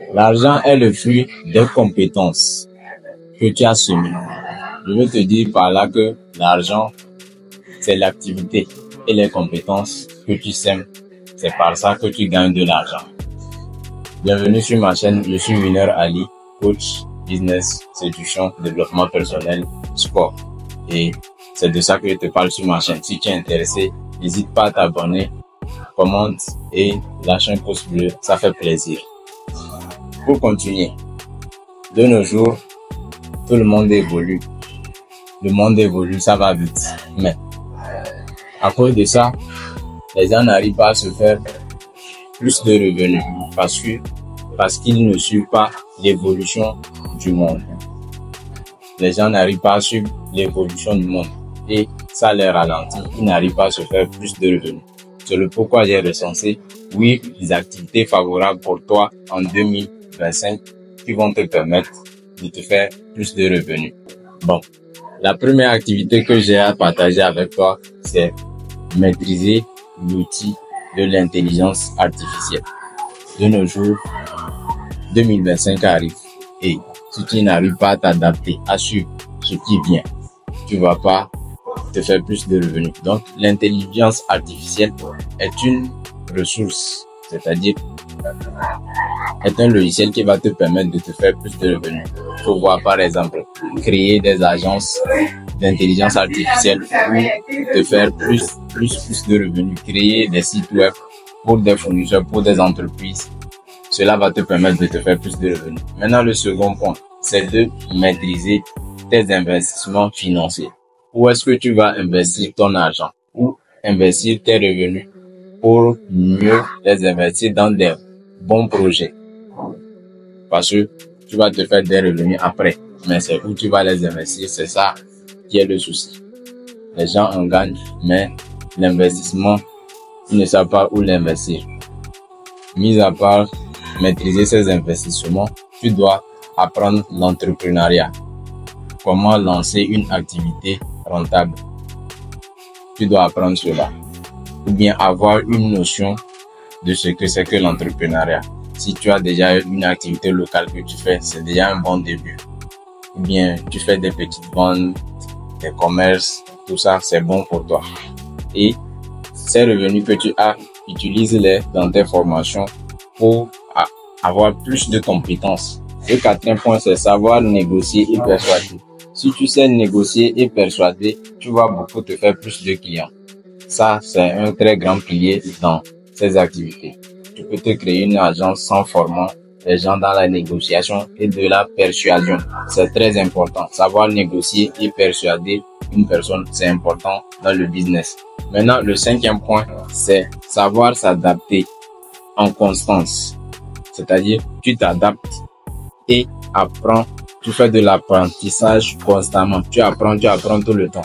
L'argent est le fruit des compétences que tu as semées. Je veux te dire par là que l'argent, c'est l'activité et les compétences que tu sèmes. C'est par ça que tu gagnes de l'argent. Bienvenue sur ma chaîne, je suis Winner Ali, coach, business, séduction, développement personnel, sport. Et c'est de ça que je te parle sur ma chaîne. Si tu es intéressé, n'hésite pas à t'abonner, commente et lâche un pouce bleu, ça fait plaisir. Pour continuer, de nos jours, tout le monde évolue. Le monde évolue, ça va vite. Mais à cause de ça, les gens n'arrivent pas à se faire plus de revenus parce qu'ils ne suivent pas l'évolution du monde. Les gens n'arrivent pas à suivre l'évolution du monde et ça les ralentit. Ils n'arrivent pas à se faire plus de revenus. C'est le pourquoi j'ai recensé 8 activités favorables pour toi en 2025 qui vont te permettre de te faire plus de revenus. Bon, la première activité que j'ai à partager avec toi, c'est maîtriser l'outil de l'intelligence artificielle. De nos jours, 2025 arrive et si tu n'arrives pas à t'adapter, à suivre ce qui vient, tu vas pas te faire plus de revenus. Donc, l'intelligence artificielle est une ressource, c'est-à-dire est un logiciel qui va te permettre de te faire plus de revenus. Il faut voir par exemple créer des agences d'intelligence artificielle pour te faire plus de revenus, créer des sites web pour des fournisseurs, pour des entreprises. Cela va te permettre de te faire plus de revenus. Maintenant, le second point, c'est de maîtriser tes investissements financiers. Où est-ce que tu vas investir ton argent? Ou investir tes revenus pour mieux les investir dans des bons projets. Parce que tu vas te faire des revenus après. Mais c'est où tu vas les investir, c'est ça qui est le souci. Les gens en gagnent, mais l'investissement, ils ne savent pas où l'investir. Mis à part maîtriser ces investissements, tu dois apprendre l'entrepreneuriat. Comment lancer une activité rentable. Tu dois apprendre cela. Ou bien avoir une notion de ce que c'est que l'entrepreneuriat. Si tu as déjà une activité locale que tu fais, c'est déjà un bon début. Ou bien tu fais des petites ventes, des commerces, tout ça, c'est bon pour toi. Et ces revenus que tu as, utilise-les dans tes formations pour avoir plus de compétences. Le quatrième point, c'est savoir négocier et persuader. Si tu sais négocier et persuader, tu vas beaucoup te faire plus de clients. Ça, c'est un très grand pilier dans ces activités. Tu peux te créer une agence en formant les gens dans la négociation et de la persuasion. C'est très important. Savoir négocier et persuader une personne, c'est important dans le business. Maintenant, le cinquième point, c'est savoir s'adapter en constance. C'est-à-dire, tu t'adaptes et apprends. Tu fais de l'apprentissage constamment. Tu apprends tout le temps.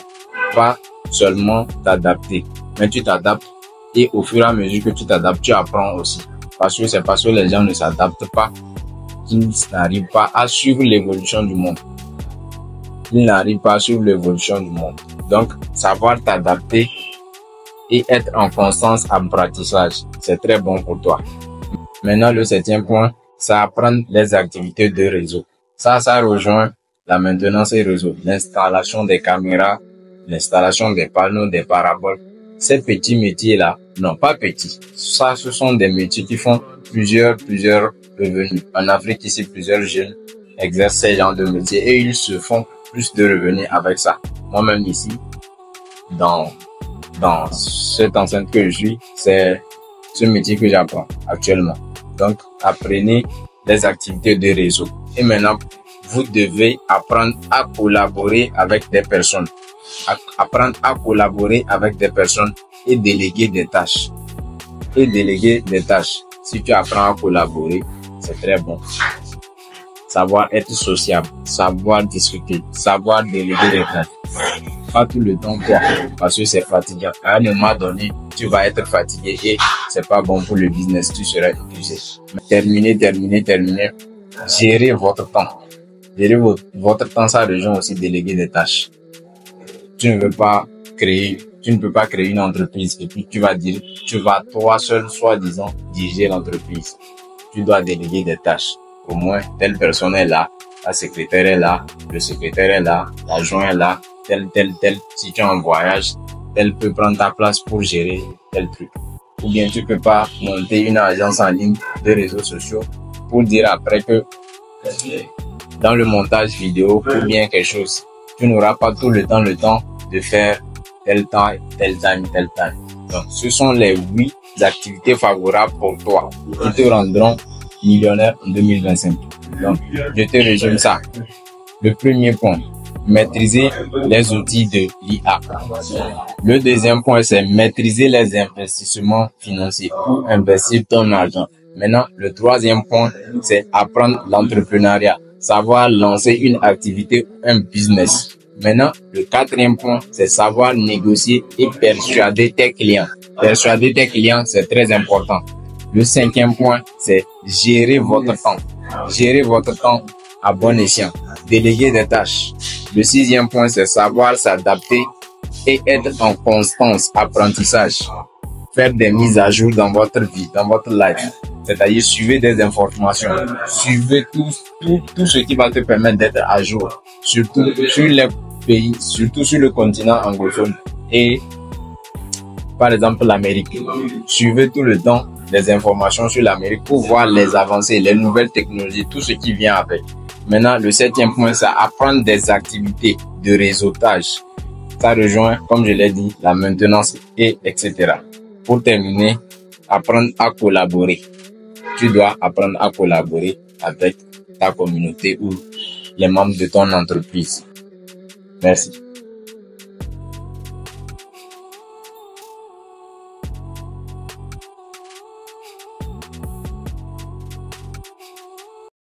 Pas seulement t'adapter, mais tu t'adaptes et au fur et à mesure que tu t'adaptes, tu apprends aussi. Parce que c'est parce que les gens ne s'adaptent pas qu'ils n'arrivent pas à suivre l'évolution du monde. Ils n'arrivent pas à suivre l'évolution du monde. Donc, savoir t'adapter et être en constance apprentissage, c'est très bon pour toi. Maintenant, le septième point, c'est apprendre les activités de réseau. Ça rejoint la maintenance et réseau, l'installation des caméras, l'installation des panneaux, des paraboles. Ces petits métiers-là, non pas petits. Ça, ce sont des métiers qui font plusieurs revenus. En Afrique, ici, plusieurs jeunes exercent ces genres de métiers et ils se font plus de revenus avec ça. Moi-même ici, dans cette enceinte que je suis, c'est ce métier que j'apprends actuellement. Donc, apprenez les activités de réseau. Et maintenant, vous devez apprendre à collaborer avec des personnes. Apprendre à collaborer avec des personnes et déléguer des tâches. Si tu apprends à collaborer, c'est très bon. Savoir être sociable, savoir discuter, savoir déléguer des tâches. Pas tout le temps quoi, parce que c'est fatigant. À un moment donné, tu vas être fatigué et c'est pas bon pour le business, tu seras épuisé. Terminez. Gérez votre temps. Gérer votre temps, ça rejoint aussi déléguer des tâches. Tu ne peux pas créer une entreprise et puis tu vas toi seul, soi-disant, diriger l'entreprise. Tu dois déléguer des tâches. Au moins, telle personne est là, la secrétaire est là, le secrétaire est là, l'adjoint est là, tel. Si tu es en voyage, tel peut prendre ta place pour gérer tel truc. Ou bien tu peux pas monter une agence en ligne de réseaux sociaux pour dire après que dans le montage vidéo ou bien quelque chose, tu n'auras pas tout le temps de faire tel time. Donc, ce sont les 8 activités favorables pour toi qui te rendront millionnaire en 2025. Donc, je te résume ça. Le premier point, maîtriser les outils de l'IA. Le deuxième point, c'est maîtriser les investissements financiers pour investir ton argent. Maintenant, le troisième point, c'est apprendre l'entrepreneuriat, savoir lancer une activité, un business. Maintenant, le quatrième point, c'est savoir négocier et persuader tes clients. Persuader tes clients, c'est très important. Le cinquième point, c'est gérer votre temps. Gérer votre temps à bon escient. Déléguer des tâches. Le sixième point, c'est savoir s'adapter et être en constance apprentissage. Faire des mises à jour dans votre vie, dans votre life. C'est-à-dire suivez des informations. Suivez tout ce qui va te permettre d'être à jour. Surtout sur les pays, surtout sur le continent anglophone et par exemple l'Amérique. Suivez tout le temps des informations sur l'Amérique pour voir les avancées, les nouvelles technologies, tout ce qui vient avec. Maintenant, le septième point, c'est apprendre des activités de réseautage. Ça rejoint, comme je l'ai dit, la maintenance et etc. Pour terminer, apprendre à collaborer. Tu dois apprendre à collaborer avec ta communauté ou les membres de ton entreprise. Merci.